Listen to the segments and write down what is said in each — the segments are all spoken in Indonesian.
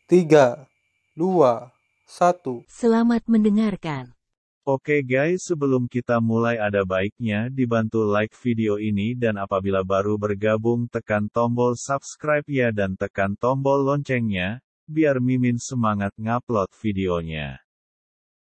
3, 2, 1. Selamat mendengarkan. Oke guys, sebelum kita mulai ada baiknya dibantu like video ini dan apabila baru bergabung tekan tombol subscribe ya dan tekan tombol loncengnya, biar Mimin semangat ngupload videonya.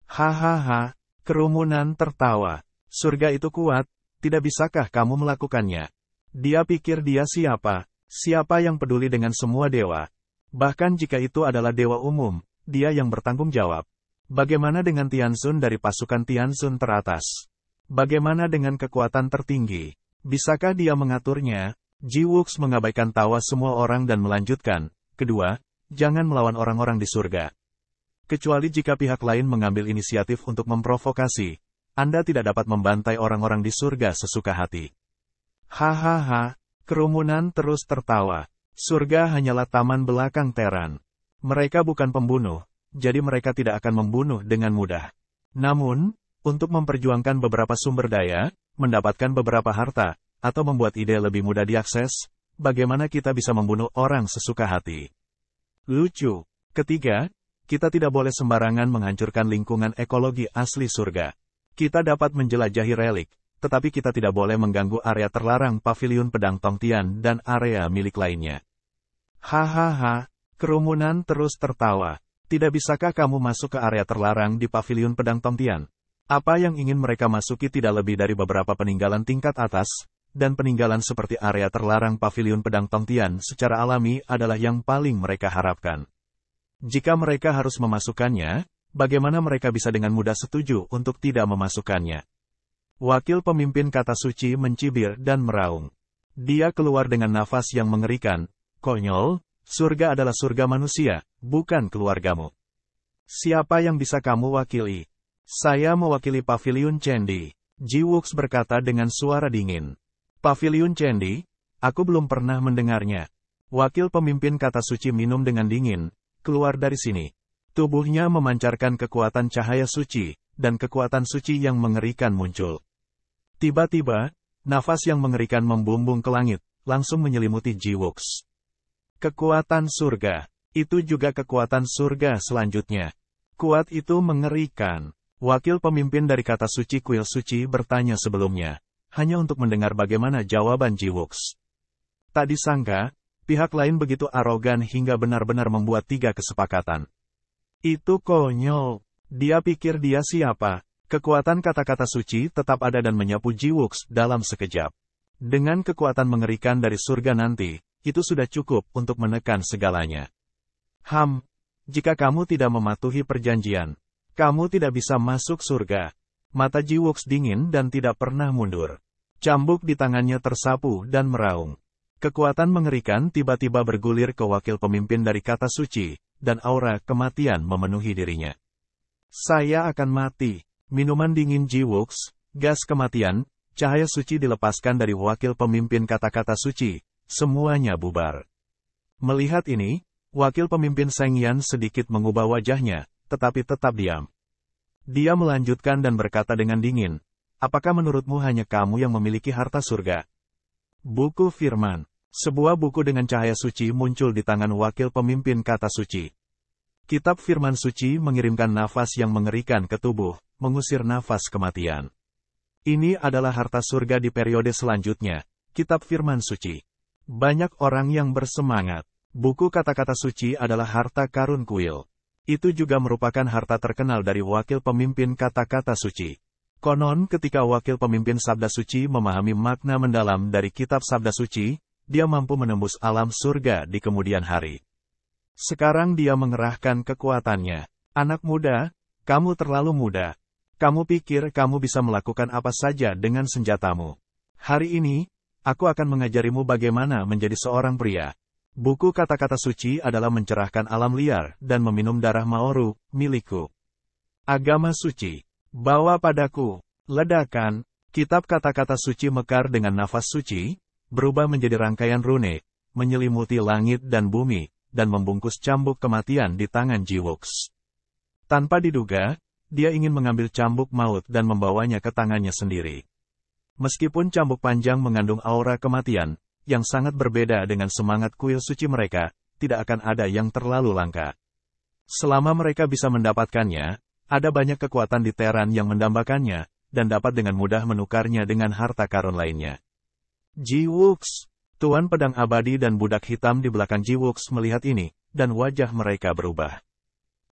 Hahaha, kerumunan tertawa. Surga itu kuat, tidak bisakah kamu melakukannya? Dia pikir dia siapa? Siapa yang peduli dengan semua dewa? Bahkan jika itu adalah dewa umum, dia yang bertanggung jawab. Bagaimana dengan Tianzun dari pasukan Tianzun teratas? Bagaimana dengan kekuatan tertinggi? Bisakah dia mengaturnya? Ji Wuks mengabaikan tawa semua orang dan melanjutkan, kedua, jangan melawan orang-orang di surga. Kecuali jika pihak lain mengambil inisiatif untuk memprovokasi, Anda tidak dapat membantai orang-orang di surga sesuka hati. Hahaha, kerumunan terus tertawa. Surga hanyalah taman belakang teran. Mereka bukan pembunuh, jadi mereka tidak akan membunuh dengan mudah. Namun, untuk memperjuangkan beberapa sumber daya, mendapatkan beberapa harta, atau membuat ide lebih mudah diakses, bagaimana kita bisa membunuh orang sesuka hati? Lucu. Ketiga, kita tidak boleh sembarangan menghancurkan lingkungan ekologi asli surga. Kita dapat menjelajahi relik, tetapi kita tidak boleh mengganggu area terlarang Paviliun Pedang Tongtian dan area milik lainnya. Hahaha, kerumunan terus tertawa. Tidak bisakah kamu masuk ke area terlarang di Paviliun Pedang Tongtian? Apa yang ingin mereka masuki tidak lebih dari beberapa peninggalan tingkat atas, dan peninggalan seperti area terlarang Paviliun Pedang Tongtian secara alami adalah yang paling mereka harapkan. Jika mereka harus memasukkannya, bagaimana mereka bisa dengan mudah setuju untuk tidak memasukkannya? Wakil pemimpin kata suci mencibir dan meraung. Dia keluar dengan nafas yang mengerikan. Konyol, surga adalah surga manusia, bukan keluargamu. Siapa yang bisa kamu wakili? Saya mewakili Paviliun Candi. Ji Wuks berkata dengan suara dingin. Paviliun Candi? Aku belum pernah mendengarnya. Wakil pemimpin kata suci minum dengan dingin. Keluar dari sini. Tubuhnya memancarkan kekuatan cahaya suci, dan kekuatan suci yang mengerikan muncul. Tiba-tiba, nafas yang mengerikan membumbung ke langit, langsung menyelimuti Ji Wuks. Kekuatan surga. Itu juga kekuatan surga selanjutnya. Kuat itu mengerikan. Wakil pemimpin dari kata suci kuil suci bertanya sebelumnya, hanya untuk mendengar bagaimana jawaban Ji Wuks. Tak disangka, pihak lain begitu arogan hingga benar-benar membuat 3 kesepakatan. Itu konyol. Dia pikir dia siapa? Kekuatan kata-kata suci tetap ada dan menyapu Ji Wuks dalam sekejap. Dengan kekuatan mengerikan dari surga nanti, itu sudah cukup untuk menekan segalanya. Jika kamu tidak mematuhi perjanjian, kamu tidak bisa masuk surga. Mata Ji Wuks dingin dan tidak pernah mundur. Cambuk di tangannya tersapu dan meraung. Kekuatan mengerikan tiba-tiba bergulir ke wakil pemimpin dari kata suci, dan aura kematian memenuhi dirinya. Saya akan mati. Minuman dingin Ji Wuks, gas kematian, cahaya suci dilepaskan dari wakil pemimpin kata-kata suci. Semuanya bubar. Melihat ini, wakil pemimpin Seng Yan sedikit mengubah wajahnya, tetapi tetap diam. Dia melanjutkan dan berkata dengan dingin, apakah menurutmu hanya kamu yang memiliki harta surga? Buku Firman. Sebuah buku dengan cahaya suci muncul di tangan wakil pemimpin kata suci. Kitab Firman Suci mengirimkan nafas yang mengerikan ke tubuh, mengusir nafas kematian. Ini adalah harta surga di periode selanjutnya, Kitab Firman Suci. Banyak orang yang bersemangat. Buku kata-kata suci adalah harta karun kuil. Itu juga merupakan harta terkenal dari wakil pemimpin kata-kata suci. Konon ketika wakil pemimpin sabda suci memahami makna mendalam dari kitab sabda suci, dia mampu menembus alam surga di kemudian hari. Sekarang dia mengerahkan kekuatannya. Anak muda, kamu terlalu muda. Kamu pikir kamu bisa melakukan apa saja dengan senjatamu. Hari ini, aku akan mengajarimu bagaimana menjadi seorang pria. Buku kata-kata suci adalah mencerahkan alam liar dan meminum darah Maoru, milikku. Agama suci. Bawa padaku. Ledakan. Kitab kata-kata suci mekar dengan nafas suci, berubah menjadi rangkaian rune, menyelimuti langit dan bumi, dan membungkus cambuk kematian di tangan Ji Wuks. Tanpa diduga, dia ingin mengambil cambuk maut dan membawanya ke tangannya sendiri. Meskipun cambuk panjang mengandung aura kematian, yang sangat berbeda dengan semangat kuil suci mereka, tidak akan ada yang terlalu langka. Selama mereka bisa mendapatkannya, ada banyak kekuatan di Teran yang mendambakannya, dan dapat dengan mudah menukarnya dengan harta karun lainnya. Jiwux, Tuan Pedang Abadi dan budak hitam di belakang Jiwux melihat ini, dan wajah mereka berubah.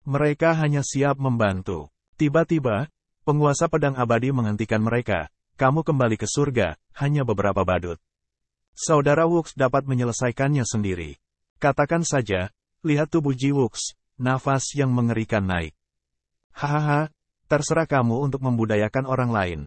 Mereka hanya siap membantu. Tiba-tiba, penguasa pedang abadi menghentikan mereka. Kamu kembali ke surga, hanya beberapa badut. Saudara Wux dapat menyelesaikannya sendiri. Katakan saja, lihat tubuh Jiwux, nafas yang mengerikan naik. Hahaha, terserah kamu untuk membudayakan orang lain.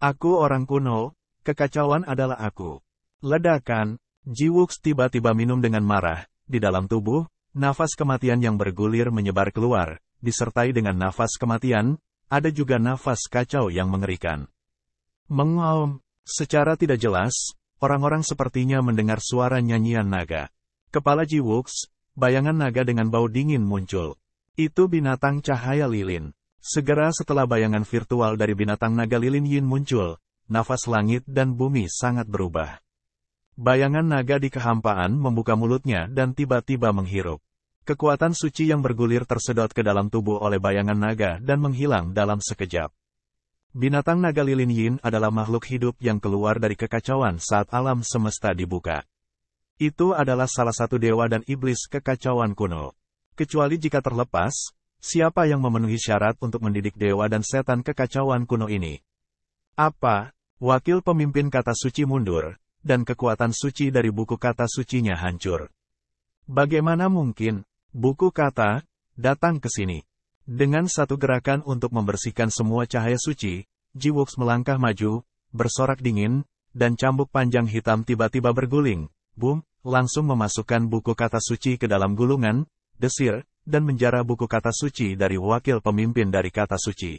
Aku orang kuno, kekacauan adalah aku. Ledakan, Jiwux tiba-tiba minum dengan marah. Di dalam tubuh, nafas kematian yang bergulir menyebar keluar, disertai dengan nafas kematian, ada juga nafas kacau yang mengerikan. Mengaum, secara tidak jelas, orang-orang sepertinya mendengar suara nyanyian naga. Kepala Jiwux, bayangan naga dengan bau dingin muncul. Itu binatang cahaya lilin. Segera setelah bayangan virtual dari binatang naga lilin Yin muncul, nafas langit dan bumi sangat berubah. Bayangan naga di kehampaan membuka mulutnya dan tiba-tiba menghirup. Kekuatan suci yang bergulir tersedot ke dalam tubuh oleh bayangan naga dan menghilang dalam sekejap. Binatang naga lilin Yin adalah makhluk hidup yang keluar dari kekacauan saat alam semesta dibuka. Itu adalah salah satu dewa dan iblis kekacauan kuno. Kecuali jika terlepas, siapa yang memenuhi syarat untuk mendidik dewa dan setan kekacauan kuno ini? Apa? Wakil pemimpin kata suci mundur, dan kekuatan suci dari buku kata sucinya hancur. Bagaimana mungkin? Buku kata, datang ke sini. Dengan satu gerakan untuk membersihkan semua cahaya suci, Jiwux melangkah maju, bersorak dingin, dan cambuk panjang hitam tiba-tiba berguling. Boom, langsung memasukkan buku kata suci ke dalam gulungan, desir, dan menjara buku kata suci dari wakil pemimpin dari kata suci.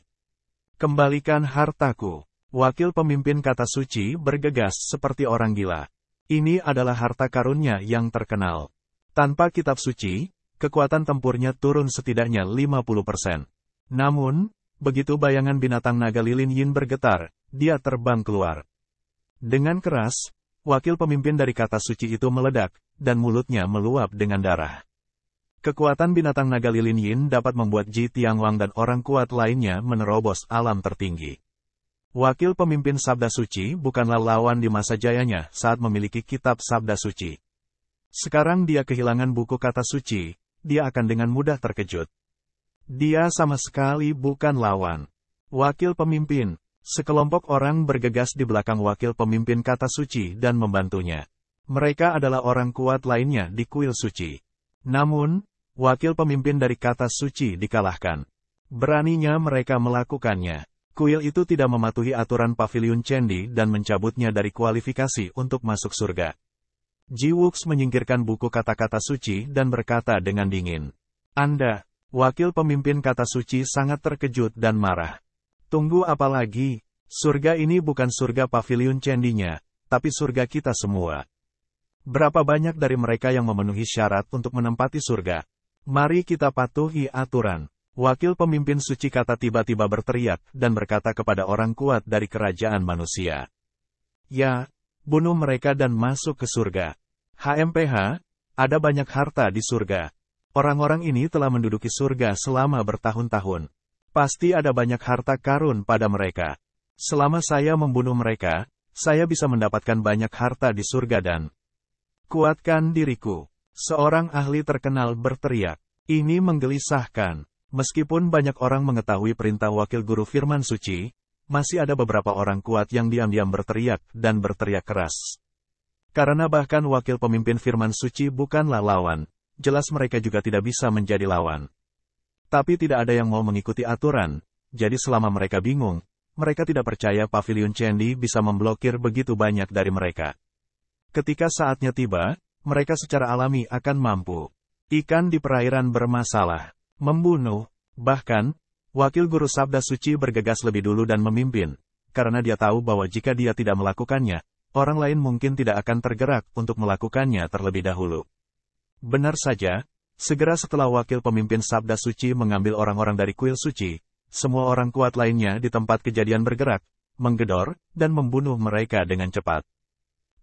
Kembalikan hartaku. Wakil pemimpin kata suci bergegas seperti orang gila. Ini adalah harta karunnya yang terkenal. Tanpa kitab suci, kekuatan tempurnya turun setidaknya 50%. Namun, begitu bayangan binatang naga lilin Yin bergetar, dia terbang keluar. Dengan keras, wakil pemimpin dari kata suci itu meledak, dan mulutnya meluap dengan darah. Kekuatan binatang naga lilin Yin dapat membuat Ji Tianguang dan orang kuat lainnya menerobos alam tertinggi. Wakil pemimpin Sabda Suci bukanlah lawan di masa jayanya saat memiliki kitab Sabda Suci. Sekarang dia kehilangan buku kata suci, dia akan dengan mudah terkejut. Dia sama sekali bukan lawan. Wakil pemimpin, sekelompok orang bergegas di belakang wakil pemimpin kata suci dan membantunya. Mereka adalah orang kuat lainnya di kuil suci. Namun, wakil pemimpin dari kata suci dikalahkan. Beraninya mereka melakukannya. Kuil itu tidak mematuhi aturan pavilion Cendi dan mencabutnya dari kualifikasi untuk masuk surga. Jiwux menyingkirkan buku kata-kata suci dan berkata dengan dingin. Anda, wakil pemimpin kata suci sangat terkejut dan marah. Tunggu apa lagi? Surga ini bukan surga pavilion Cendinya, tapi surga kita semua. Berapa banyak dari mereka yang memenuhi syarat untuk menempati surga? Mari kita patuhi aturan. Wakil pemimpin suci kata tiba-tiba berteriak dan berkata kepada orang kuat dari kerajaan manusia. Ya, bunuh mereka dan masuk ke surga. HMPH, ada banyak harta di surga. Orang-orang ini telah menduduki surga selama bertahun-tahun. Pasti ada banyak harta karun pada mereka. Selama saya membunuh mereka, saya bisa mendapatkan banyak harta di surga dan kuatkan diriku. Seorang ahli terkenal berteriak. Ini menggelisahkan. Meskipun banyak orang mengetahui perintah wakil guru firman suci, masih ada beberapa orang kuat yang diam-diam berteriak dan berteriak keras. Karena bahkan wakil pemimpin firman suci bukanlah lawan, jelas mereka juga tidak bisa menjadi lawan. Tapi tidak ada yang mau mengikuti aturan, jadi selama mereka bingung, mereka tidak percaya pavilion Cendi bisa memblokir begitu banyak dari mereka. Ketika saatnya tiba, mereka secara alami akan mampu. Ikan di perairan bermasalah. Membunuh, bahkan, wakil guru Sabda Suci bergegas lebih dulu dan memimpin, karena dia tahu bahwa jika dia tidak melakukannya, orang lain mungkin tidak akan tergerak untuk melakukannya terlebih dahulu. Benar saja, segera setelah wakil pemimpin Sabda Suci mengambil orang-orang dari kuil suci, semua orang kuat lainnya di tempat kejadian bergerak, menggedor, dan membunuh mereka dengan cepat.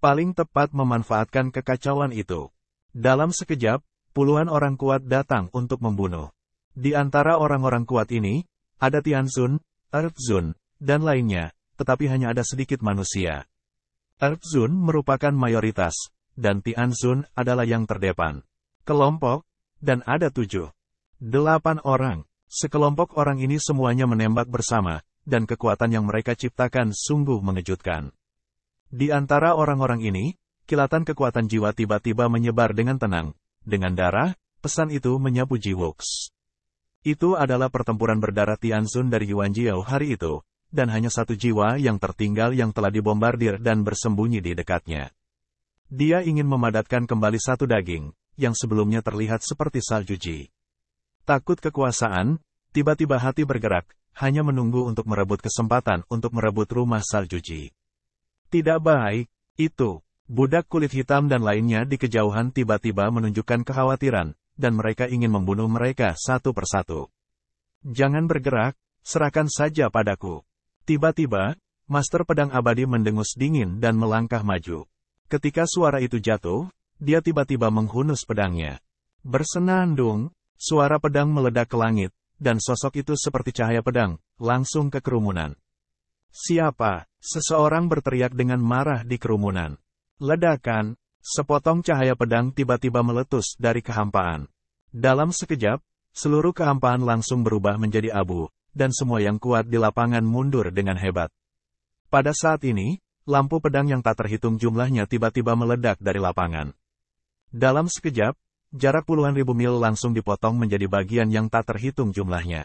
Paling tepat memanfaatkan kekacauan itu. Dalam sekejap, puluhan orang kuat datang untuk membunuh. Di antara orang-orang kuat ini, ada Tianzun, Earthzun, dan lainnya, tetapi hanya ada sedikit manusia. Earthzun merupakan mayoritas, dan Tianzun adalah yang terdepan. Kelompok, dan ada 8 orang. Sekelompok orang ini semuanya menembak bersama, dan kekuatan yang mereka ciptakan sungguh mengejutkan. Di antara orang-orang ini, kilatan kekuatan jiwa tiba-tiba menyebar dengan tenang. Dengan darah, pesan itu menyapu Jiwux. Itu adalah pertempuran berdarah Tianzun dari Yuanjiao hari itu, dan hanya satu jiwa yang tertinggal yang telah dibombardir dan bersembunyi di dekatnya. Dia ingin memadatkan kembali satu daging, yang sebelumnya terlihat seperti salju ji. Takut kekuasaan, tiba-tiba hati bergerak, hanya menunggu untuk merebut kesempatan untuk merebut rumah salju ji. Tidak baik, itu. Budak kulit hitam dan lainnya di kejauhan tiba-tiba menunjukkan kekhawatiran, dan mereka ingin membunuh mereka satu persatu. Jangan bergerak, serahkan saja padaku. Tiba-tiba, Master Pedang Abadi mendengus dingin dan melangkah maju. Ketika suara itu jatuh, dia tiba-tiba menghunus pedangnya. Bersenandung, suara pedang meledak ke langit, dan sosok itu seperti cahaya pedang, langsung ke kerumunan. Siapa? Seseorang berteriak dengan marah di kerumunan. Ledakan, sepotong cahaya pedang tiba-tiba meletus dari kehampaan. Dalam sekejap, seluruh kehampaan langsung berubah menjadi abu, dan semua yang kuat di lapangan mundur dengan hebat. Pada saat ini, lampu pedang yang tak terhitung jumlahnya tiba-tiba meledak dari lapangan. Dalam sekejap, jarak puluhan ribu mil langsung dipotong menjadi bagian yang tak terhitung jumlahnya.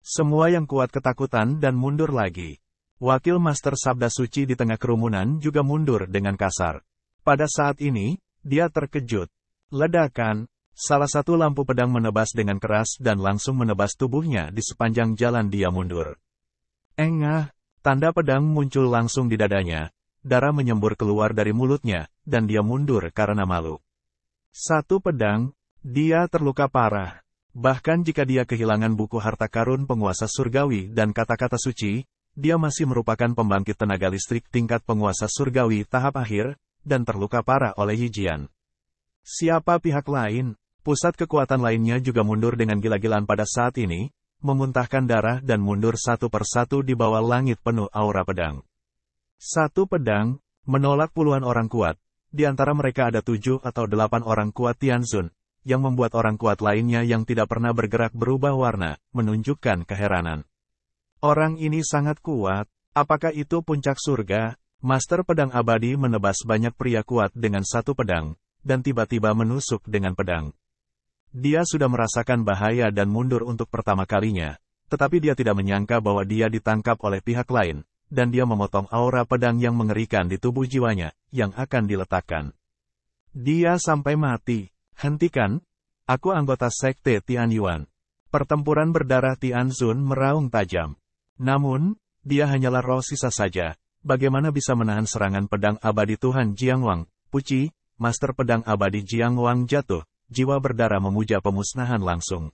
Semua yang kuat ketakutan dan mundur lagi. Wakil Master Sabda Suci di tengah kerumunan juga mundur dengan kasar. Pada saat ini, dia terkejut. Ledakan, salah satu lampu pedang menebas dengan keras dan langsung menebas tubuhnya di sepanjang jalan dia mundur. Engah, tanda pedang muncul langsung di dadanya, darah menyembur keluar dari mulutnya, dan dia mundur karena malu. Satu pedang, dia terluka parah. Bahkan jika dia kehilangan buku harta karun penguasa surgawi dan kata-kata suci, dia masih merupakan pembangkit tenaga listrik tingkat penguasa surgawi tahap akhir, dan terluka parah oleh Yijian. Siapa pihak lain? Pusat kekuatan lainnya juga mundur dengan gila-gilaan pada saat ini, memuntahkan darah dan mundur satu persatu di bawah langit penuh aura pedang. Satu pedang, menolak puluhan orang kuat, di antara mereka ada 7 atau 8 orang kuat Tianzun, yang membuat orang kuat lainnya yang tidak pernah bergerak berubah warna, menunjukkan keheranan. Orang ini sangat kuat. Apakah itu puncak surga? Master Pedang Abadi menebas banyak pria kuat dengan satu pedang, dan tiba-tiba menusuk dengan pedang. Dia sudah merasakan bahaya dan mundur untuk pertama kalinya, tetapi dia tidak menyangka bahwa dia ditangkap oleh pihak lain, dan dia memotong aura pedang yang mengerikan di tubuh jiwanya, yang akan diletakkan. Dia sampai mati. Hentikan, aku anggota Sekte Tianyuan. Pertempuran berdarah Tianzun meraung tajam. Namun, dia hanyalah roh sisa saja. Bagaimana bisa menahan serangan pedang abadi Tuhan Jiangwang? Puci, Master Pedang Abadi Jiangwang jatuh, jiwa berdarah memuja pemusnahan langsung.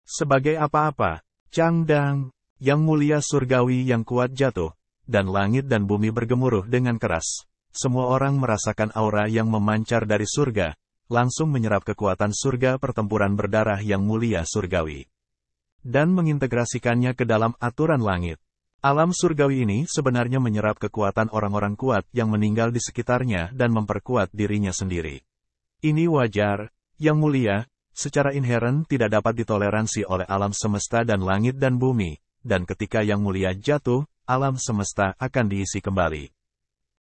Sebagai apa-apa, Changdang, yang mulia surgawi yang kuat jatuh, dan langit dan bumi bergemuruh dengan keras. Semua orang merasakan aura yang memancar dari surga, langsung menyerap kekuatan surga pertempuran berdarah yang mulia surgawi, dan mengintegrasikannya ke dalam aturan langit. Alam surgawi ini sebenarnya menyerap kekuatan orang-orang kuat yang meninggal di sekitarnya dan memperkuat dirinya sendiri. Ini wajar, yang mulia, secara inheren tidak dapat ditoleransi oleh alam semesta dan langit dan bumi, dan ketika yang mulia jatuh, alam semesta akan diisi kembali.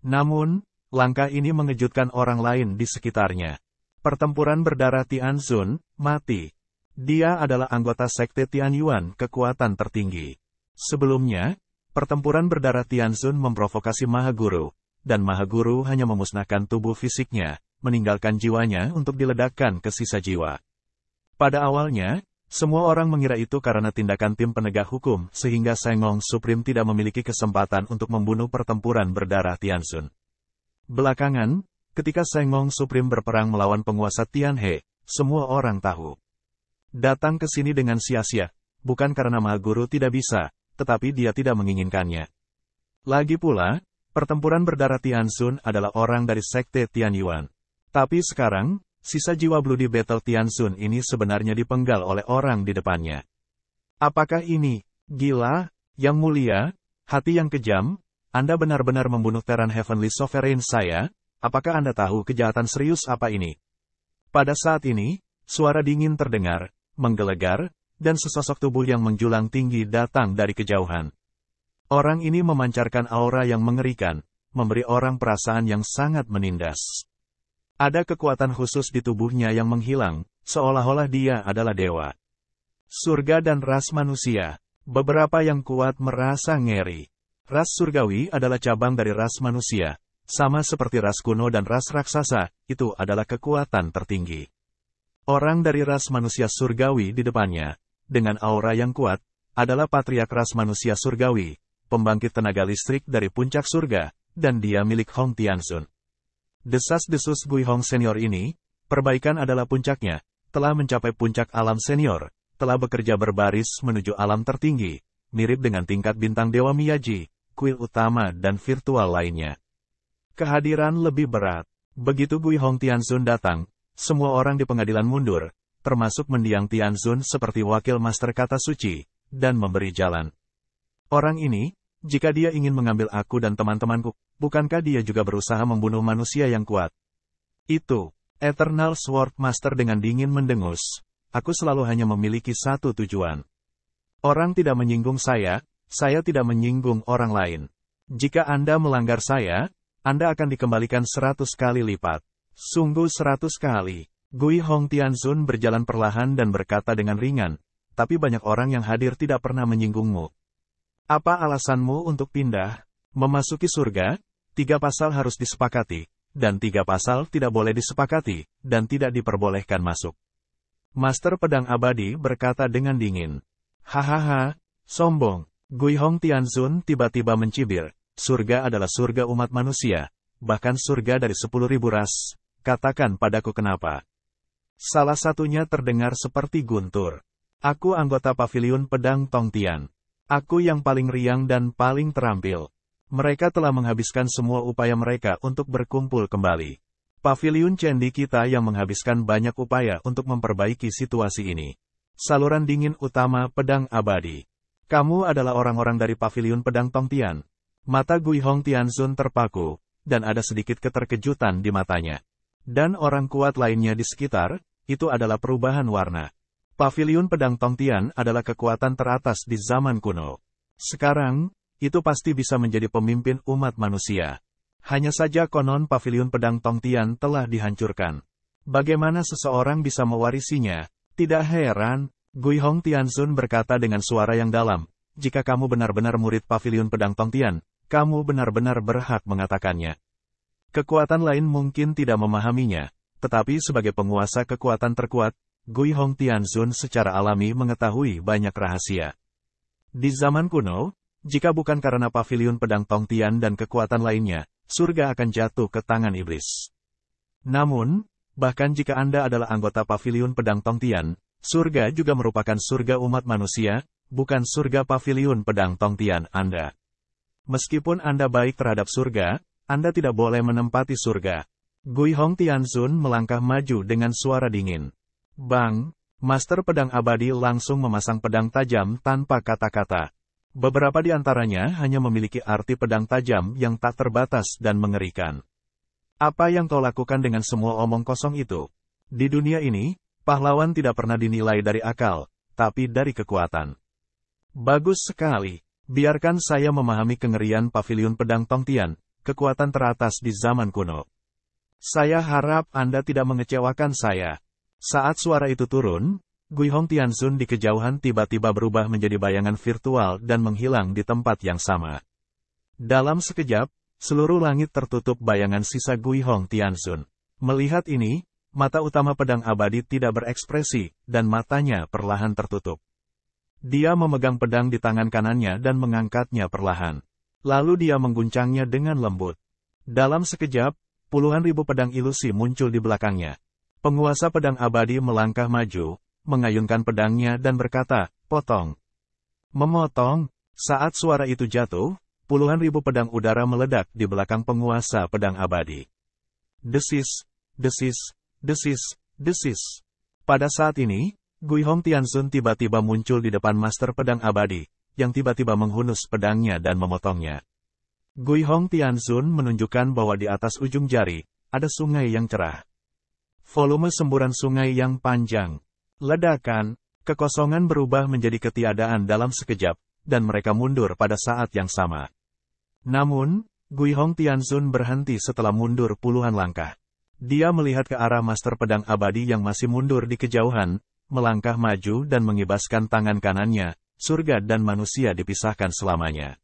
Namun, langkah ini mengejutkan orang lain di sekitarnya. Pertempuran berdarah Tianzun, mati. Dia adalah anggota Sekte Tianyuan, kekuatan tertinggi. Sebelumnya, pertempuran berdarah Tianzun memprovokasi Mahaguru, dan Mahaguru hanya memusnahkan tubuh fisiknya, meninggalkan jiwanya untuk diledakkan ke sisa jiwa. Pada awalnya, semua orang mengira itu karena tindakan tim penegak hukum, sehingga Sengong Supreme tidak memiliki kesempatan untuk membunuh pertempuran berdarah Tianzun. Belakangan, ketika Sengong Supreme berperang melawan penguasa Tianhe, semua orang tahu. Datang ke sini dengan sia-sia, bukan karena Mahaguru tidak bisa, tetapi dia tidak menginginkannya. Lagi pula, pertempuran berdarah Tianzun adalah orang dari Sekte Tianyuan. Tapi sekarang, Sisa jiwa Bloody Battle Tianzun ini sebenarnya dipenggal oleh orang di depannya. Apakah ini gila, Yang Mulia, hati yang kejam? Anda benar-benar membunuh Terran Heavenly Sovereign saya? Apakah Anda tahu kejahatan serius apa ini? Pada saat ini, suara dingin terdengar, menggelegar, dan sesosok tubuh yang menjulang tinggi datang dari kejauhan. Orang ini memancarkan aura yang mengerikan, memberi orang perasaan yang sangat menindas. Ada kekuatan khusus di tubuhnya yang menghilang, seolah-olah dia adalah dewa. Surga dan ras manusia. Beberapa yang kuat merasa ngeri. Ras surgawi adalah cabang dari ras manusia. Sama seperti ras kuno dan ras raksasa, itu adalah kekuatan tertinggi. Orang dari ras manusia surgawi di depannya, dengan aura yang kuat, adalah patriark ras manusia surgawi, pembangkit tenaga listrik dari puncak surga, dan dia milik Hong Tianzun. Desas-desus Gui Hong senior ini, perbaikan adalah puncaknya, telah mencapai puncak alam senior, telah bekerja berbaris menuju alam tertinggi, mirip dengan tingkat bintang Dewa Miyaji, kuil utama dan virtual lainnya. Kehadiran lebih berat. Begitu Gui Hong Tianzun datang, semua orang di pengadilan mundur, termasuk mendiang Tianzun seperti wakil master kata suci, dan memberi jalan. Orang ini, jika dia ingin mengambil aku dan teman-temanku, bukankah dia juga berusaha membunuh manusia yang kuat? Itu, Eternal Sword Master dengan dingin mendengus. Aku selalu hanya memiliki satu tujuan. Orang tidak menyinggung saya tidak menyinggung orang lain. Jika Anda melanggar saya, Anda akan dikembalikan 100 kali lipat. Sungguh 100 kali. Gui Hong Tianzun berjalan perlahan dan berkata dengan ringan, tapi banyak orang yang hadir tidak pernah menyinggungmu. Apa alasanmu untuk pindah? Memasuki surga, 3 pasal harus disepakati, dan 3 pasal tidak boleh disepakati, dan tidak diperbolehkan masuk. Master Pedang Abadi berkata dengan dingin. Hahaha, sombong. Gui Hong Tianzun tiba-tiba mencibir. Surga adalah surga umat manusia, bahkan surga dari 10.000 ras. Katakan padaku kenapa. Salah satunya terdengar seperti guntur. Aku anggota Paviliun Pedang Tongtian. Aku yang paling riang dan paling terampil. Mereka telah menghabiskan semua upaya mereka untuk berkumpul kembali. Paviliun Cendi kita yang menghabiskan banyak upaya untuk memperbaiki situasi ini. Saluran dingin utama Pedang Abadi. Kamu adalah orang-orang dari Paviliun Pedang Tongtian. Mata Gui Hong Tianzun terpaku, dan ada sedikit keterkejutan di matanya. Dan orang kuat lainnya di sekitar, itu adalah perubahan warna. Paviliun Pedang Tongtian adalah kekuatan teratas di zaman kuno. Sekarang, itu pasti bisa menjadi pemimpin umat manusia. Hanya saja konon Paviliun Pedang Tongtian telah dihancurkan. Bagaimana seseorang bisa mewarisinya? Tidak heran, Gui Hong Tianzun berkata dengan suara yang dalam, jika kamu benar-benar murid Paviliun Pedang Tongtian, kamu benar-benar berhak mengatakannya. Kekuatan lain mungkin tidak memahaminya, tetapi sebagai penguasa kekuatan terkuat, Gui Hong Tianzun secara alami mengetahui banyak rahasia. Di zaman kuno, jika bukan karena Paviliun Pedang Tongtian dan kekuatan lainnya, surga akan jatuh ke tangan iblis. Namun, bahkan jika Anda adalah anggota Paviliun Pedang Tongtian, surga juga merupakan surga umat manusia, bukan surga Paviliun Pedang Tongtian Anda. Meskipun Anda baik terhadap surga, Anda tidak boleh menempati surga. Gui Hong Tianzun melangkah maju dengan suara dingin. Bang! Master Pedang Abadi langsung memasang pedang tajam tanpa kata-kata. Beberapa di antaranya hanya memiliki arti pedang tajam yang tak terbatas dan mengerikan. Apa yang kau lakukan dengan semua omong kosong itu? Di dunia ini, pahlawan tidak pernah dinilai dari akal, tapi dari kekuatan. Bagus sekali. Biarkan saya memahami kengerian Paviliun Pedang Tongtian, kekuatan teratas di zaman kuno. Saya harap Anda tidak mengecewakan saya. Saat suara itu turun, Gui Hong Tianzun di kejauhan tiba-tiba berubah menjadi bayangan virtual dan menghilang di tempat yang sama. Dalam sekejap, seluruh langit tertutup bayangan sisa Gui Hong Tianzun. Melihat ini, mata utama Pedang Abadi tidak berekspresi, dan matanya perlahan tertutup. Dia memegang pedang di tangan kanannya dan mengangkatnya perlahan. Lalu dia mengguncangnya dengan lembut. Dalam sekejap, puluhan ribu pedang ilusi muncul di belakangnya. Penguasa Pedang Abadi melangkah maju, mengayunkan pedangnya dan berkata, potong. Memotong. Saat suara itu jatuh, puluhan ribu pedang udara meledak di belakang penguasa Pedang Abadi. Desis, desis, desis, desis. Pada saat ini, Guihong Tianzun tiba-tiba muncul di depan Master Pedang Abadi, yang tiba-tiba menghunus pedangnya dan memotongnya. Guihong Tianzun menunjukkan bahwa di atas ujung jari, ada sungai yang cerah. Volume semburan sungai yang panjang. Ledakan, kekosongan berubah menjadi ketiadaan dalam sekejap, dan mereka mundur pada saat yang sama. Namun, Guihong Tianzun berhenti setelah mundur puluhan langkah. Dia melihat ke arah Master Pedang Abadi yang masih mundur di kejauhan, melangkah maju dan mengibaskan tangan kanannya, surga dan manusia dipisahkan selamanya.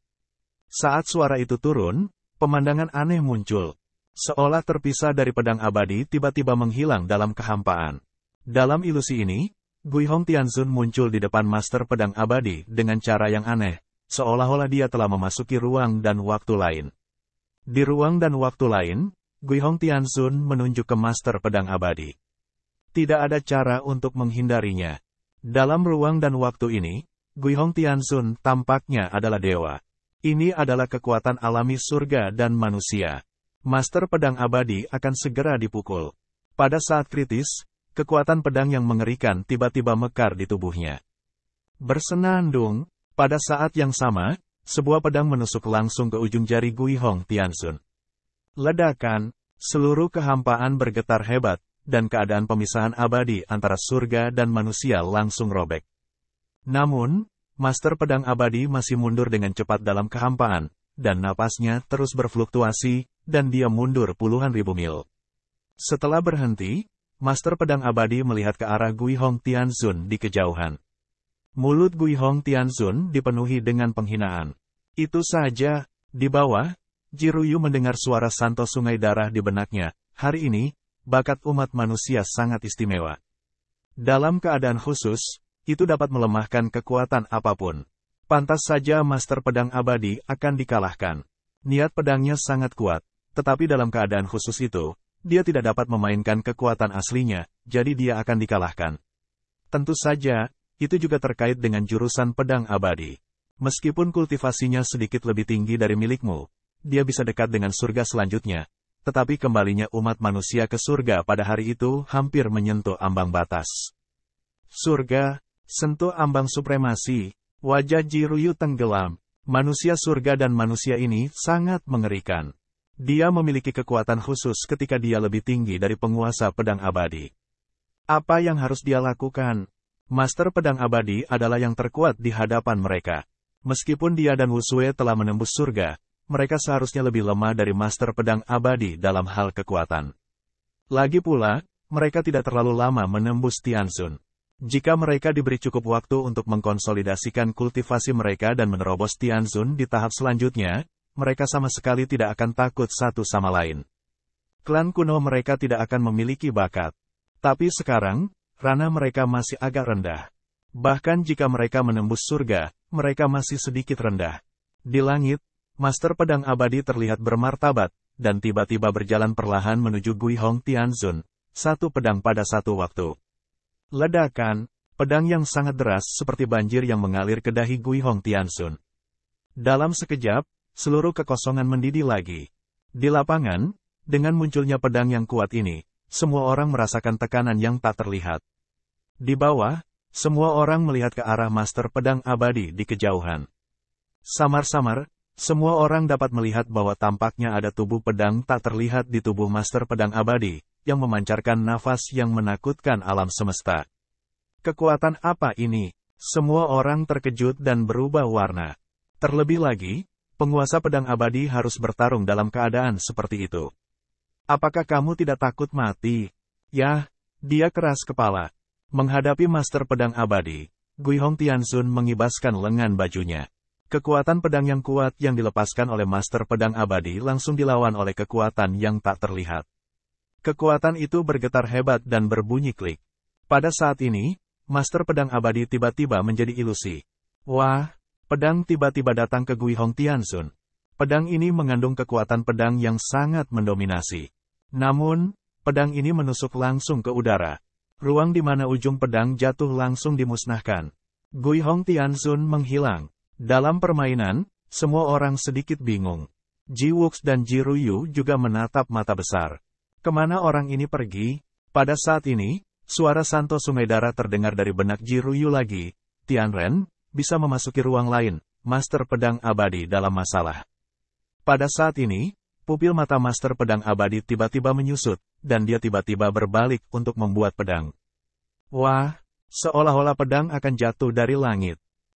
Saat suara itu turun, pemandangan aneh muncul. Seolah terpisah dari pedang abadi tiba-tiba menghilang dalam kehampaan. Dalam ilusi ini, Guihong Tianzun muncul di depan Master Pedang Abadi dengan cara yang aneh, seolah-olah dia telah memasuki ruang dan waktu lain. Di ruang dan waktu lain, Guihong Tianzun menunjuk ke Master Pedang Abadi. Tidak ada cara untuk menghindarinya. Dalam ruang dan waktu ini, Guihong Tianzun tampaknya adalah dewa. Ini adalah kekuatan alami surga dan manusia. Master Pedang Abadi akan segera dipukul. Pada saat kritis, kekuatan pedang yang mengerikan tiba-tiba mekar di tubuhnya. Bersenandung, pada saat yang sama, sebuah pedang menusuk langsung ke ujung jari Guihong Tianzun. Ledakan, seluruh kehampaan bergetar hebat, dan keadaan pemisahan abadi antara surga dan manusia langsung robek. Namun, Master Pedang Abadi masih mundur dengan cepat dalam kehampaan, dan napasnya terus berfluktuasi, dan dia mundur puluhan ribu mil. Setelah berhenti, Master Pedang Abadi melihat ke arah Guihong Tianzun di kejauhan. Mulut Guihong Tianzun dipenuhi dengan penghinaan. Itu saja, di bawah, Jiruyu mendengar suara santo sungai darah di benaknya. Hari ini, bakat umat manusia sangat istimewa. Dalam keadaan khusus, itu dapat melemahkan kekuatan apapun. Pantas saja Master Pedang Abadi akan dikalahkan. Niat pedangnya sangat kuat, tetapi dalam keadaan khusus itu, dia tidak dapat memainkan kekuatan aslinya, jadi dia akan dikalahkan. Tentu saja, itu juga terkait dengan jurusan Pedang Abadi. Meskipun kultivasinya sedikit lebih tinggi dari milikmu, dia bisa dekat dengan surga selanjutnya, tetapi kembalinya umat manusia ke surga pada hari itu hampir menyentuh ambang batas. Surga, sentuh ambang supremasi, wajah Jiruyu tenggelam. Manusia surga dan manusia ini sangat mengerikan. Dia memiliki kekuatan khusus ketika dia lebih tinggi dari penguasa pedang abadi. Apa yang harus dia lakukan? Master Pedang Abadi adalah yang terkuat di hadapan mereka. Meskipun dia dan Wusue telah menembus surga, mereka seharusnya lebih lemah dari Master Pedang Abadi dalam hal kekuatan. Lagi pula, mereka tidak terlalu lama menembus Tianzun. Jika mereka diberi cukup waktu untuk mengkonsolidasikan kultivasi mereka dan menerobos Tianzun di tahap selanjutnya, mereka sama sekali tidak akan takut satu sama lain. Klan kuno mereka tidak akan memiliki bakat. Tapi sekarang, ranah mereka masih agak rendah. Bahkan jika mereka menembus surga, mereka masih sedikit rendah. Di langit, Master Pedang Abadi terlihat bermartabat, dan tiba-tiba berjalan perlahan menuju Guihong Tianzun, satu pedang pada satu waktu. Ledakan, pedang yang sangat deras seperti banjir yang mengalir ke dahi Guihong Tianzun. Dalam sekejap, seluruh kekosongan mendidih lagi. Di lapangan, dengan munculnya pedang yang kuat ini, semua orang merasakan tekanan yang tak terlihat. Di bawah, semua orang melihat ke arah Master Pedang Abadi di kejauhan. Samar-samar, semua orang dapat melihat bahwa tampaknya ada tubuh pedang tak terlihat di tubuh Master Pedang Abadi, yang memancarkan nafas yang menakutkan alam semesta. Kekuatan apa ini? Semua orang terkejut dan berubah warna. Terlebih lagi, penguasa pedang abadi harus bertarung dalam keadaan seperti itu. Apakah kamu tidak takut mati? Yah, dia keras kepala. Menghadapi Master Pedang Abadi, Guihong Tianzun mengibaskan lengan bajunya. Kekuatan pedang yang kuat yang dilepaskan oleh Master Pedang Abadi langsung dilawan oleh kekuatan yang tak terlihat. Kekuatan itu bergetar hebat dan berbunyi klik. Pada saat ini, Master Pedang Abadi tiba-tiba menjadi ilusi. Wah, pedang tiba-tiba datang ke Guihong Tianzun. Pedang ini mengandung kekuatan pedang yang sangat mendominasi. Namun, pedang ini menusuk langsung ke udara. Ruang di mana ujung pedang jatuh langsung dimusnahkan. Guihong Tianzun menghilang. Dalam permainan, semua orang sedikit bingung. Ji Wuks dan Jiruyu juga menatap mata besar. Kemana orang ini pergi? Pada saat ini, suara Santo Sumedara terdengar dari benak Ji Ruyu lagi. Tianren, bisa memasuki ruang lain, Master Pedang Abadi dalam masalah. Pada saat ini, pupil mata Master Pedang Abadi tiba-tiba menyusut, dan dia tiba-tiba berbalik untuk membuat pedang. Wah, seolah-olah pedang akan jatuh dari langit.